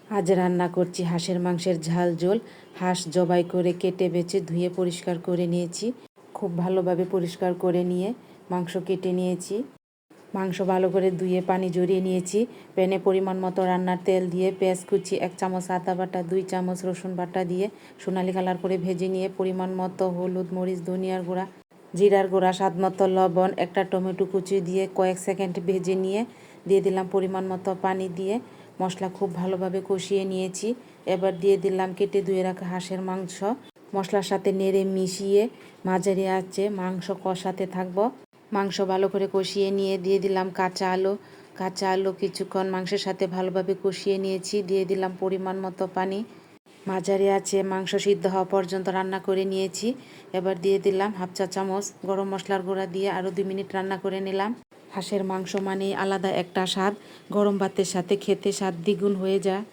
আজ রান্না করছি হাঁসের মাংসের ঝাল ঝোল। হাঁস জবাই করে কেটে বেছে ধুয়ে পরিষ্কার করে নিয়েছি। খুব ভালোভাবে পরিষ্কার করে নিয়ে মাংস কেটে নিয়েছি। মাংস ভালো করে ধুয়ে পানি ঝরিয়ে নিয়েছি। প্যানে পরিমাণ মতো রান্নার তেল দিয়ে পেঁয়াজ কুচি, 1 চামচ আদা বাটা, 2 চামচ রসুন বাটা দিয়ে সোনালি কালার করে ভেজে নিয়ে পরিমাণ মতো হলুদ, মরিচ, ধনিয়ার গুঁড়া, জিরার গুঁড়া, স্বাদ মতো লবণ, একটা টমেটো কুচি দিয়ে কয়েক সেকেন্ড ভেজে নিয়ে দিয়ে দিলাম পরিমাণ মতো পানি দিয়ে মশলা খুব ভালোভাবে কষিয়ে নিয়েছি। এবার দিয়ে দিলাম কেটে ধুয়ে রাখা হাঁসের মাংস। মশলার সাথে নেড়ে মিশিয়ে মাঝারি আঁচে মাংস কষাতে থাকবো। মাংস ভালো করে কষিয়ে নিয়ে দিয়ে দিলাম কাঁচা আলু কিছুক্ষণ মাংসের সাথে ভালোভাবে কষিয়ে নিয়েছি। দিয়ে দিলাম পরিমাণ মতো পানি। মাঝারি আঁচে মাংস সিদ্ধ হওয়া পর্যন্ত রান্না করে নিয়েছি। এবার দিয়ে দিলাম 1/2 চা চামচ গরম মশলার গুঁড়া দিয়ে আরও 2 মিনিট রান্না করে নিলাম। হাঁসের মাংস মানে আলাদা একটা স্বাদ, গরম ভাতের সাথে খেতে স্বাদ দ্বিগুণ হয়ে যায়।